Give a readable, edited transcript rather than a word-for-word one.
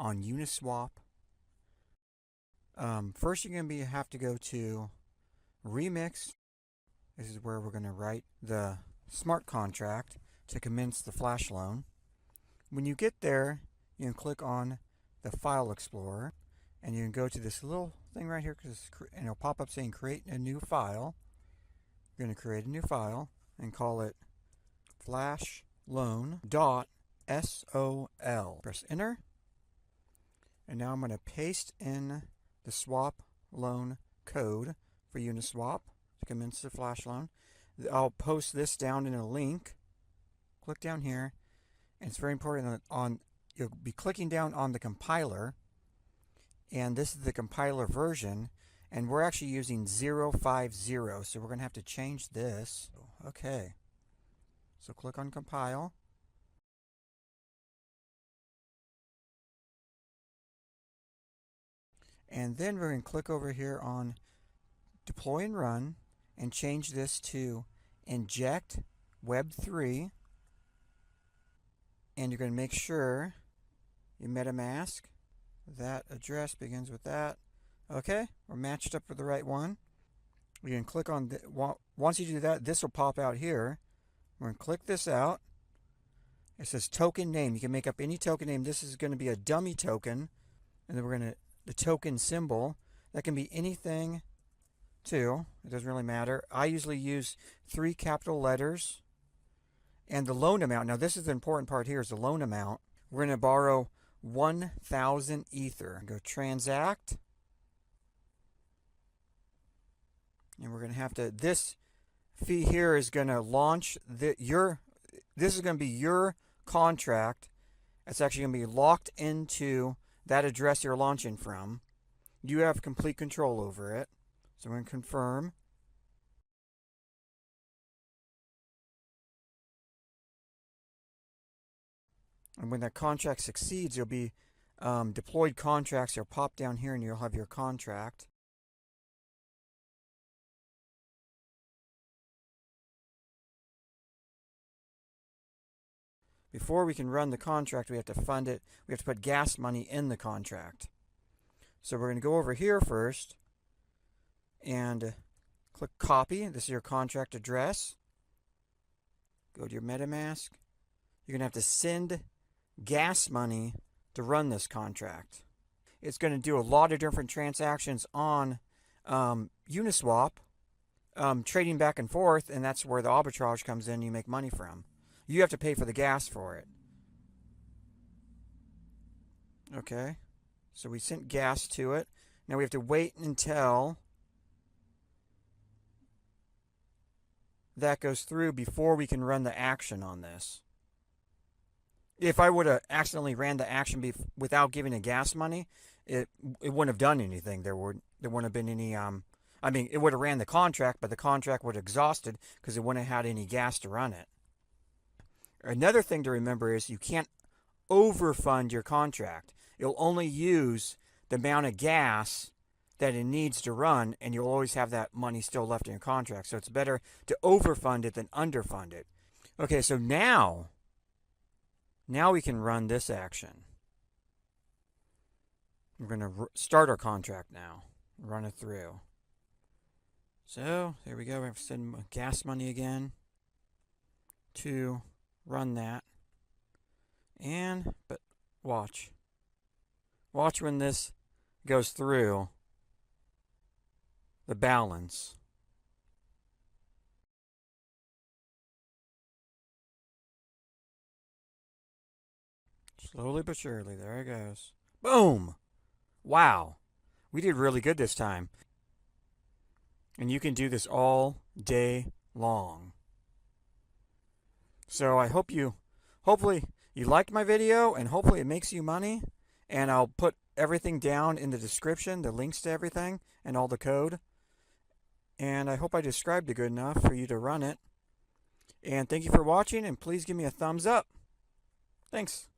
on Uniswap. First, you're going to have to go to Remix. This is where we're going to write the smart contract to commence the Flash loan. When you get there, you can click on the File Explorer, and you can go to this little thing right here, and it'll pop up saying create a new file. You're going to create a new file and call it flashloans.sol. Press enter. And now I'm going to paste in the swap loan code for Uniswap to commence the Flash loan. I'll post this down in a link. Click down here, and it's very important you'll be clicking down on the compiler, and this is the compiler version, and we're actually using 050, so we're going to have to change this. Okay, so click on compile. And then we're going to click over here on deploy and run and change this to inject web3, and you're going to make sure your MetaMask, that address begins with that. Okay, we're matched up with the right one. We can click on once you do that, this will pop out here. We're going to click this out. It says token name. You can make up any token name. This is going to be a dummy token, and then we're going to the token symbol. That can be anything too. It doesn't really matter. I usually use 3 capital letters. And the loan amount. Now this is the important part here, is the loan amount. We're going to borrow 1,000 Ether. Go transact. And we're going to have to, this fee here is going to launch this is going to be your contract. It's actually going to be locked into that address you're launching from. You have complete control over it. So we're going to confirm. And when that contract succeeds, you'll be deployed contracts. You'll pop down here and you'll have your contract. Before we can run the contract, we have to fund it. We have to put gas money in the contract. So we're going to go over here first and click copy. This is your contract address. Go to your MetaMask. You're going to have to send gas money to run this contract. It's going to do a lot of different transactions on Uniswap, trading back and forth, and that's where the arbitrage comes in. You make money from. You have to pay for the gas for it. Okay, so we sent gas to it. Now we have to wait until that goes through before we can run the action on this. If I would have accidentally ran the action without giving the gas money, it wouldn't have done anything. There wouldn't have been any. I mean, it would have ran the contract, but the contract would have exhausted because it wouldn't have had any gas to run it. Another thing to remember is you can't overfund your contract. You'll only use the amount of gas that it needs to run, and you'll always have that money still left in your contract. So it's better to overfund it than underfund it. Okay, so now we can run this action. We're going to start our contract now. Run it through. So there we go. We have to send gas money again to run that. But watch when this goes through the balance. Slowly but surely, there it goes. Boom! Wow, we did really good this time. And you can do this all day long. So I hopefully you liked my video, and hopefully it makes you money. And I'll put everything down in the description, the links to everything and all the code. And I hope I described it good enough for you to run it. And thank you for watching, and please give me a thumbs up. Thanks.